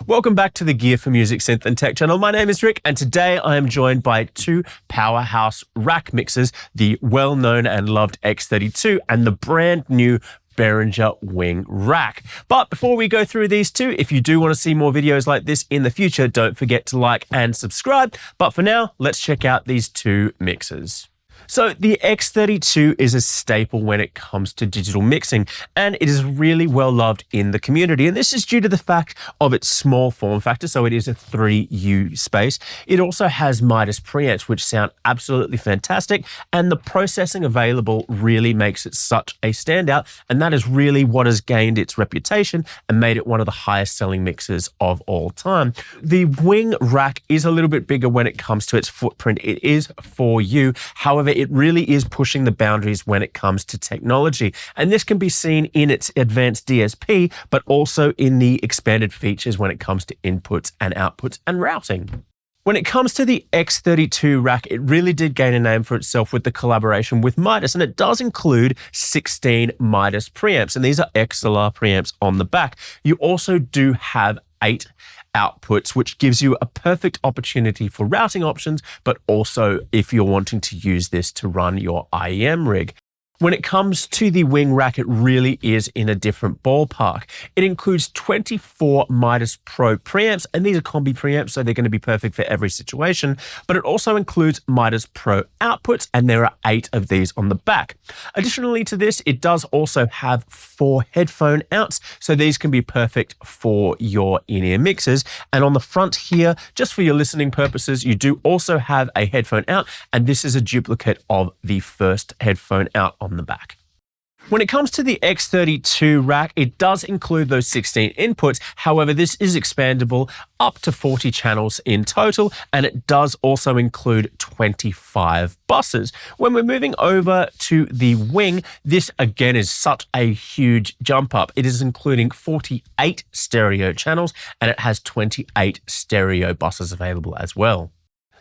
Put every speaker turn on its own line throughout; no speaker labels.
Welcome back to the Gear4music Synth and Tech channel. My name is Rick, and today I am joined by two powerhouse rack mixers, the well-known and loved X32 and the brand new Behringer Wing Rack. But before we go through these two, if you do want to see more videos like this in the future, don't forget to like and subscribe. But for now, let's check out these two mixers. So the X32 is a staple when it comes to digital mixing, and it is really well loved in the community. And this is due to the fact of its small form factor, so it is a 3U space. It also has Midas Preamps, which sound absolutely fantastic, and the processing available really makes it such a standout, and that is really what has gained its reputation and made it one of the highest selling mixers of all time. The Wing Rack is a little bit bigger when it comes to its footprint. It is 4U, however, it really is pushing the boundaries when it comes to technology. And this can be seen in its advanced DSP, but also in the expanded features when it comes to inputs and outputs and routing. When it comes to the X32 rack, it really did gain a name for itself with the collaboration with Midas, and it does include 16 Midas preamps, and these are XLR preamps on the back. You also do have 8 outputs, which gives you a perfect opportunity for routing options, but also if you're wanting to use this to run your IEM rig. When it comes to the Wing Rack, it really is in a different ballpark. It includes 24 Midas Pro preamps, and these are combi preamps, so they're going to be perfect for every situation, but it also includes Midas Pro outputs, and there are 8 of these on the back. Additionally to this, it does also have 4 headphone outs, so these can be perfect for your in-ear mixers. And on the front here, just for your listening purposes, you do also have a headphone out, and this is a duplicate of the first headphone out on the back. When it comes to the X32 rack, it does include those 16 inputs. However, this is expandable up to 40 channels in total, and it does also include 25 buses. When we're moving over to the Wing, this again is such a huge jump up. It is including 48 stereo channels, and it has 28 stereo buses available as well.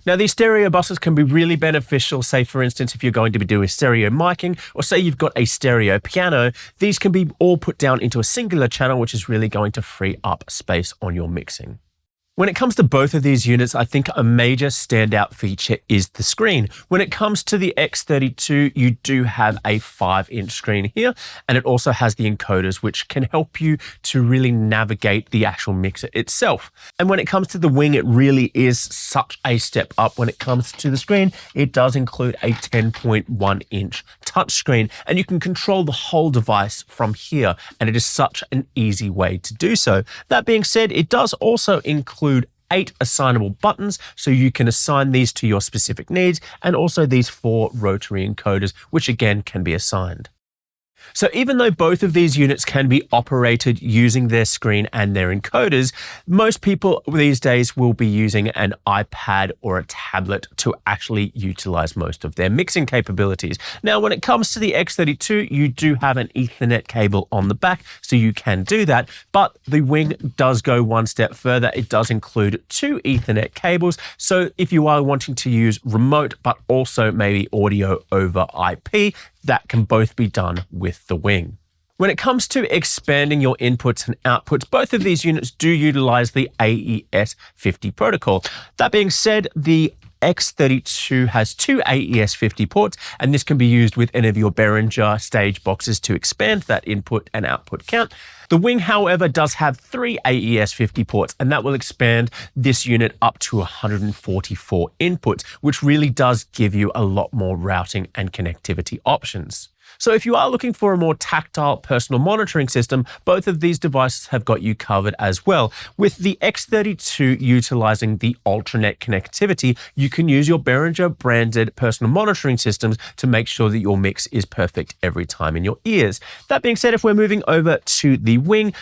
Now, these stereo buses can be really beneficial, say, for instance, if you're going to be doing stereo miking, or say you've got a stereo piano, these can be all put down into a singular channel, which is really going to free up space on your mixing. When it comes to both of these units, I think a major standout feature is the screen. When it comes to the X32, you do have a 5-inch screen here, and it also has the encoders, which can help you to really navigate the actual mixer itself. And when it comes to the Wing, it really is such a step up when it comes to the screen. It does include a 10.1-inch touchscreen, and you can control the whole device from here, and it is such an easy way to do so. That being said, it does also include 8 assignable buttons, so you can assign these to your specific needs, and also these 4 rotary encoders, which again can be assigned. So even though both of these units can be operated using their screen and their encoders, most people these days will be using an iPad or a tablet to actually utilize most of their mixing capabilities. Now, when it comes to the X32, you do have an Ethernet cable on the back, so you can do that, but the Wing does go one step further. It does include 2 Ethernet cables, so if you are wanting to use remote, but also maybe audio over IP, that can both be done with the Wing. When it comes to expanding your inputs and outputs, both of these units do utilize the AES-50 protocol. That being said, the X32 has 2 AES-50 ports, and this can be used with any of your Behringer stage boxes to expand that input and output count. The Wing, however, does have 3 AES-50 ports, and that will expand this unit up to 144 inputs, which really does give you a lot more routing and connectivity options. So if you are looking for a more tactile personal monitoring system, both of these devices have got you covered as well. With the X32 utilizing the Ultranet connectivity, you can use your Behringer branded personal monitoring systems to make sure that your mix is perfect every time in your ears. That being said, if we're moving over to the Wing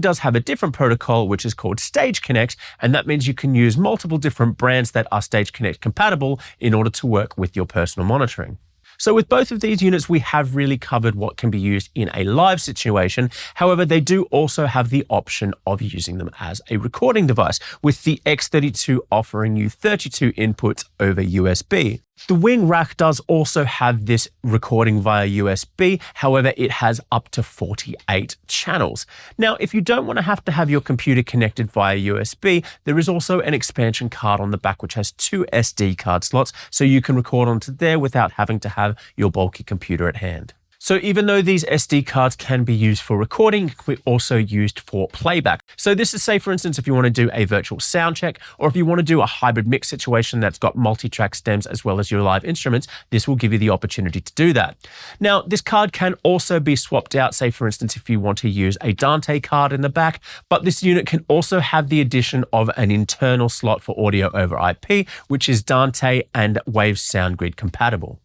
does have a different protocol, which is called Stage Connect, and that means you can use multiple different brands that are Stage Connect compatible in order to work with your personal monitoring. So with both of these units, we have really covered what can be used in a live situation. However, they do also have the option of using them as a recording device, with the X32 offering you 32 inputs over USB. The Wing Rack does also have this recording via USB, however, it has up to 48 channels. Now, if you don't want to have your computer connected via USB, there is also an expansion card on the back which has 2 SD card slots, so you can record onto there without having to have your bulky computer at hand. So even though these SD cards can be used for recording, it can be also used for playback. So this is, say, for instance, if you want to do a virtual sound check, or if you want to do a hybrid mix situation that's got multi-track stems as well as your live instruments, this will give you the opportunity to do that. Now, this card can also be swapped out, say, for instance, if you want to use a Dante card in the back, but this unit can also have the addition of an internal slot for audio over IP, which is Dante and Waves Sound Grid compatible.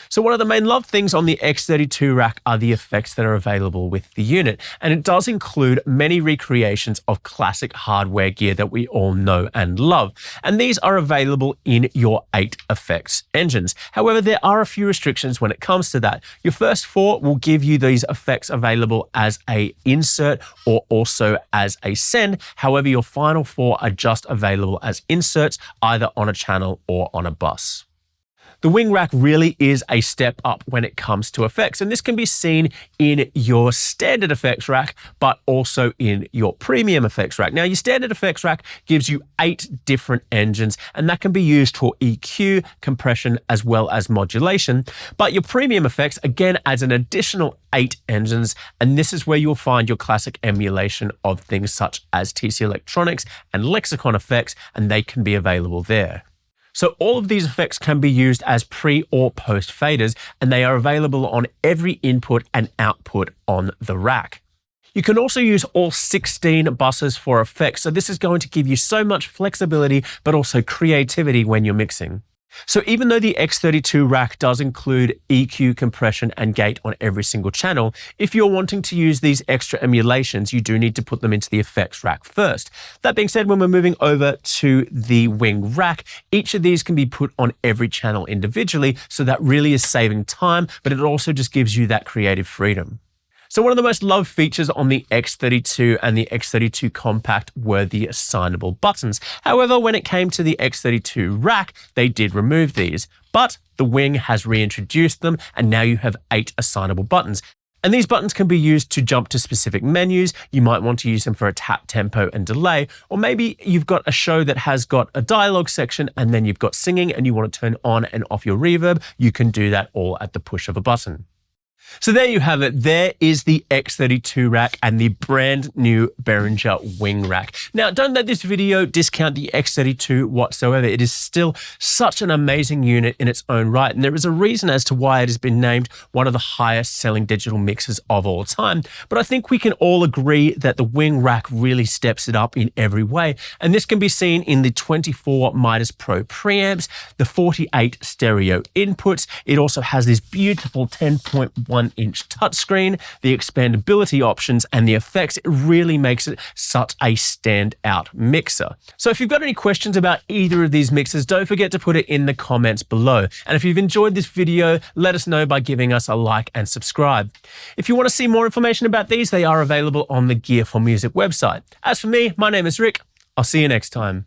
So one of the main loved things on the X32 rack are the effects that are available with the unit, and it does include many recreations of classic hardware gear that we all know and love, and these are available in your 8 effects engines. However, there are a few restrictions when it comes to that. Your first 4 will give you these effects available as a insert or also as a send. However, your final 4 are just available as inserts, either on a channel or on a bus. The Wing Rack really is a step up when it comes to effects, and this can be seen in your standard effects rack, but also in your premium effects rack. Now, your standard effects rack gives you 8 different engines, and that can be used for EQ, compression, as well as modulation. But your premium effects, again, adds an additional 8 engines, and this is where you'll find your classic emulation of things such as TC Electronics and Lexicon effects, and they can be available there. So all of these effects can be used as pre or post faders, and they are available on every input and output on the rack. You can also use all 16 buses for effects, so this is going to give you so much flexibility, but also creativity when you're mixing. So even though the X32 rack does include EQ, compression, and gate on every single channel, if you're wanting to use these extra emulations, you do need to put them into the effects rack first. That being said, when we're moving over to the Wing Rack, each of these can be put on every channel individually, so that really is saving time, but it also just gives you that creative freedom. So one of the most loved features on the X32 and the X32 Compact were the assignable buttons. However, when it came to the X32 rack, they did remove these, but the Wing has reintroduced them, and now you have 8 assignable buttons. And these buttons can be used to jump to specific menus. You might want to use them for a tap, tempo, and delay, or maybe you've got a show that has got a dialogue section and then you've got singing and you want to turn on and off your reverb. You can do that all at the push of a button. So there you have it. There is the X32 rack and the brand new Behringer Wing Rack. Now, don't let this video discount the X32 whatsoever. It is still such an amazing unit in its own right, and there is a reason as to why it has been named one of the highest selling digital mixers of all time. But I think we can all agree that the Wing Rack really steps it up in every way, and this can be seen in the 24 Midas preamps, the 48 stereo inputs. It also has this beautiful 10.1-inch touchscreen, the expandability options, and the effects. It really makes it such a standout mixer. So if you've got any questions about either of these mixers, don't forget to put it in the comments below. And if you've enjoyed this video, let us know by giving us a like and subscribe. If you want to see more information about these, they are available on the Gear4music website. As for me, my name is Rick. I'll see you next time.